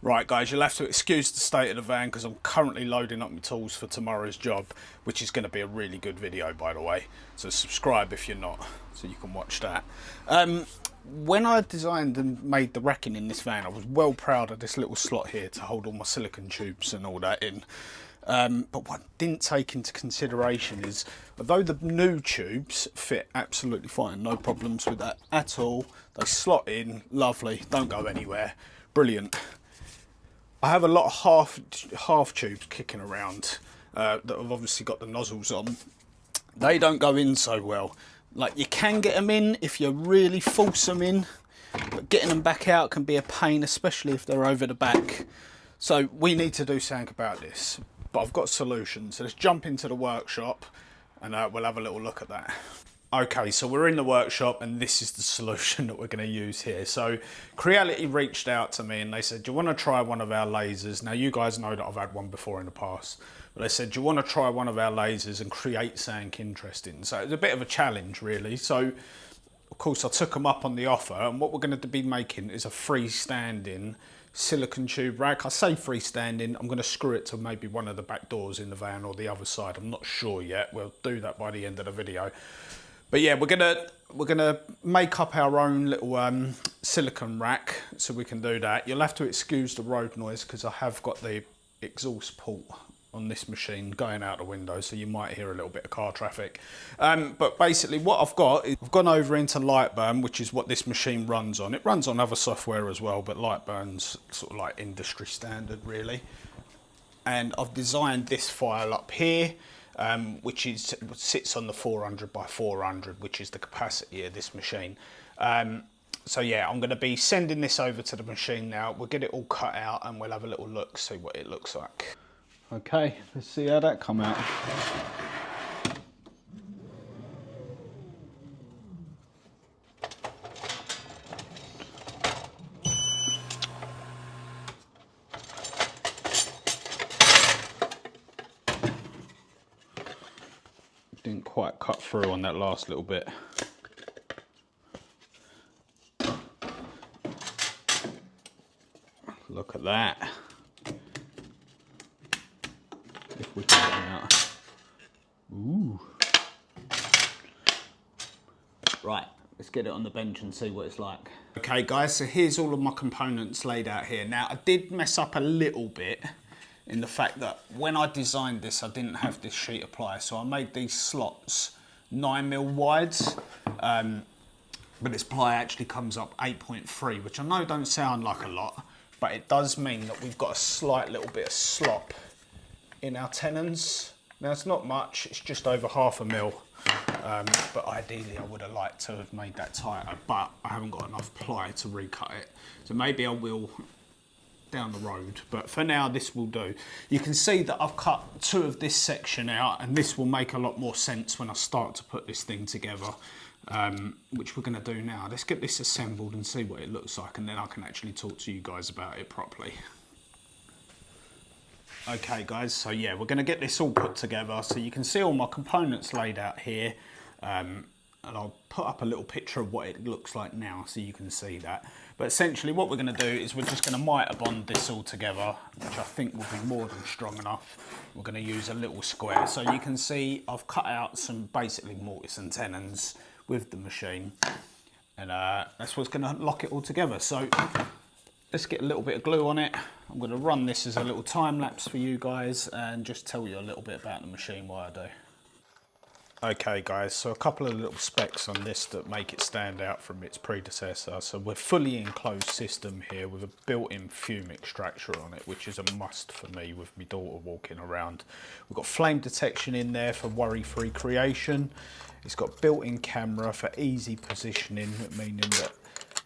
Right guys, you'll have to excuse the state of the van because I'm currently loading up my tools for tomorrow's job, which is going to be a really good video by the way. So subscribe if you're not, so you can watch that. When I designed and made the racking in this van, I was well proud of this little slot here to hold all my silicone tubes and all that in. But what I didn't take into consideration is, although the new tubes fit absolutely fine, no problems with that at all, they slot in, lovely, don't go anywhere, brilliant. I have a lot of half tubes kicking around that have obviously got the nozzles on. They don't go in so well. Like, you can get them in if you really force them in, but getting them back out can be a pain, especially if they're over the back. So we need to do something about this, but I've got solutions. So let's jump into the workshop and we'll have a little look at that. Okay, so we're in the workshop and this is the solution that we're going to use here. So Creality reached out to me and they said, do you want to try one of our lasers? Now you guys know that I've had one before in the past, but they said, do you want to try one of our lasers and create something interesting? So it's a bit of a challenge really. So of course I took them up on the offer, and what we're going to be making is a freestanding silicone tube rack. I say freestanding, I'm going to screw it to maybe one of the back doors in the van or the other side. I'm not sure yet. We'll do that by the end of the video. But yeah, we're gonna make up our own little silicone rack, so we can do that. You'll have to excuse the road noise because I have got the exhaust port on this machine going out the window, so you might hear a little bit of car traffic. But basically what I've got is I've gone over into Lightburn, which is what this machine runs on. It runs on other software as well, but Lightburn's sort of like industry standard really. And I've designed this file up here, which sits on the 400 by 400, which is the capacity of this machine. So yeah, I'm going to be sending this over to the machine now. We'll get it all cut out and we'll have a little look, see what it looks like. Okay, let's see how that come out. Didn't quite cut through on that last little bit. Look at that. If we can get them out. Ooh. Right, let's get it on the bench and see what it's like. Okay guys, so here's all of my components laid out here. Now I did mess up a little bit in the fact that when I designed this, I didn't have this sheet of ply, so I made these slots 9mm wides, but this ply actually comes up 8.3, which I know don't sound like a lot, but it does mean that we've got a slight little bit of slop in our tenons. Now it's not much, it's just over 1/2 mil, but ideally I would have liked to have made that tighter, but I haven't got enough ply to recut it, so maybe I will down the road, but for now this will do. You can see that I've cut 2 of this section out, and this will make a lot more sense when I start to put this thing together, which we're going to do now. Let's get this assembled and see what it looks like, and then I can actually talk to you guys about it properly. Okay guys, so yeah, we're going to get this all put together, so you can see all my components laid out here, and I'll put up a little picture of what it looks like now so you can see that. But essentially what we're going to do is we're just going to mitre bond this all together, which I think will be more than strong enough. We're going to use a little square. So you can see I've cut out some basically mortise and tenons with the machine, and that's what's going to lock it all together. So let's get a little bit of glue on it. I'm going to run this as a little time lapse for you guys and just tell you a little bit about the machine while I do. Okay guys, so a couple of little specs on this that make it stand out from its predecessor. So we're fully enclosed system here with a built-in fume extractor on it, which is a must for me with my daughter walking around. We've got flame detection in there for worry-free creation. It's got built-in camera for easy positioning, meaning that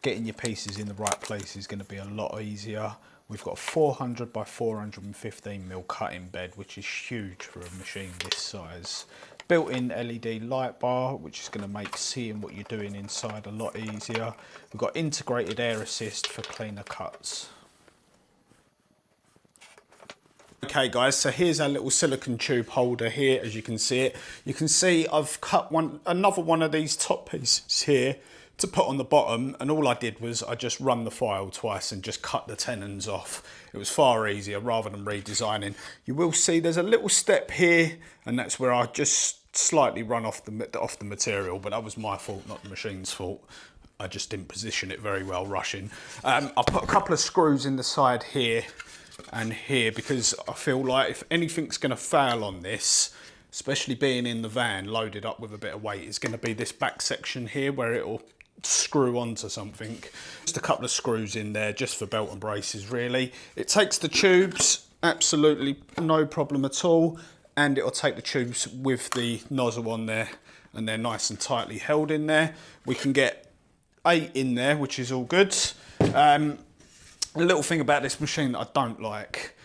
getting your pieces in the right place is going to be a lot easier. We've got a 400 by 415mm cutting bed, which is huge for a machine this size. Built-in LED light bar, which is going to make seeing what you're doing inside a lot easier. We've got integrated air assist for cleaner cuts. Okay guys, so here's our little silicone tube holder here, as you can see it. You can see I've cut another one of these top pieces here to put on the bottom, and all I did was I just run the file twice and just cut the tenons off. It was far easier rather than redesigning. You will see there's a little step here, and that's where I just slightly run off the material, but that was my fault, not the machine's fault. I just didn't position it very well rushing. I'll put a couple of screws in the side here and here, because I feel like if anything's going to fail on this, especially being in the van loaded up with a bit of weight, it's going to be this back section here where it'll screw onto something. Just a couple of screws in there just for belt and braces really. It takes the tubes, absolutely no problem at all, and it'll take the tubes with the nozzle on there, and they're nice and tightly held in there. We can get 8 in there, which is all good. A little thing about this machine that I don't like,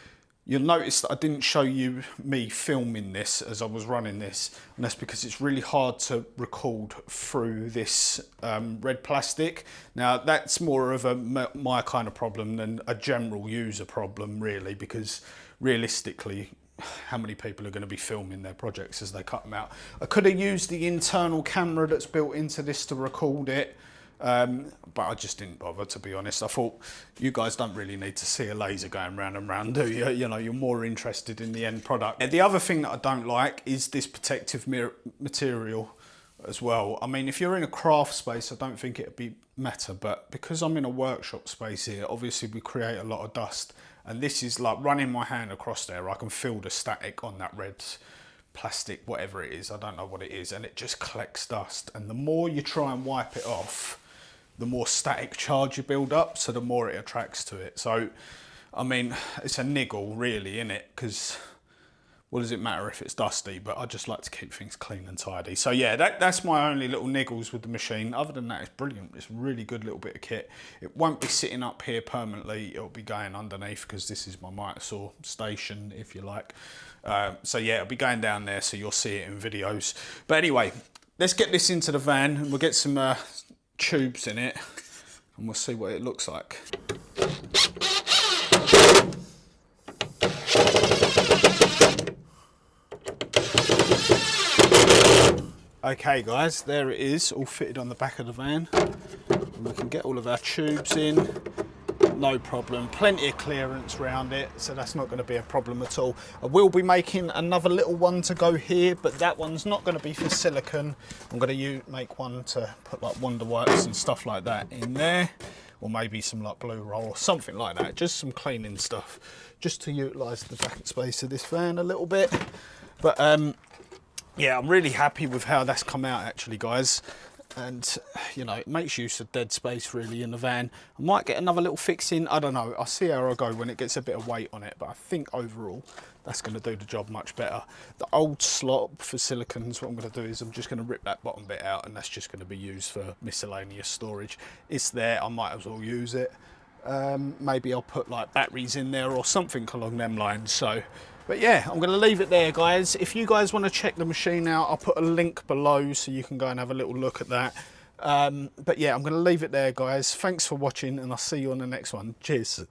you'll notice that I didn't show you me filming this as I was running this, and that's because it's really hard to record through this red plastic. Now that's more of my kind of problem than a general user problem really, because realistically, how many people are going to be filming their projects as they cut them out? I could have used the internal camera that's built into this to record it, but I just didn't bother, to be honest. I thought, you guys don't really need to see a laser going round and round, do you? You know, you're more interested in the end product. And the other thing that I don't like is this protective material as well. I mean, if you're in a craft space, I don't think it'd be matter, but because I'm in a workshop space here, obviously we create a lot of dust, and this is like running my hand across there, I can feel the static on that red plastic, whatever it is, I don't know what it is, and it just collects dust, and the more you try and wipe it off, the more static charge you build up, so the more it attracts to it. So, I mean, it's a niggle really, isn't it? Because what does it matter if it's dusty? But I just like to keep things clean and tidy. So yeah, that's my only little niggles with the machine. Other than that, it's brilliant. It's a really good little bit of kit. It won't be sitting up here permanently. It'll be going underneath, because this is my miter saw station, if you like. So yeah, it'll be going down there, so you'll see it in videos. But anyway, let's get this into the van, and we'll get some tubes in it, and we'll see what it looks like. Okay guys, there it is, all fitted on the back of the van, and we can get all of our tubes in, no problem. Plenty of clearance around it, so that's not going to be a problem at all. I will be making another little one to go here, but that one's not going to be for silicon. I'm going to make one to put like Wonder Whites and stuff like that in there, or maybe some like blue roll or something like that, just some cleaning stuff, just to utilise the back space of this van a little bit. But yeah, I'm really happy with how that's come out actually, guys. And you know, it makes use of dead space really in the van. I might get another little fix in, I don't know, I'll see how I go when it gets a bit of weight on it, but I think overall that's going to do the job much better. The old slot for silicons, what I'm going to do is I'm just going to rip that bottom bit out, and that's just going to be used for miscellaneous storage. It's there, I might as well use it. Maybe I'll put like batteries in there or something along them lines. So but yeah, I'm going to leave it there, guys. If you guys want to check the machine out, I'll put a link below so you can go and have a little look at that. But yeah, I'm going to leave it there, guys. Thanks for watching, and I'll see you on the next one. Cheers.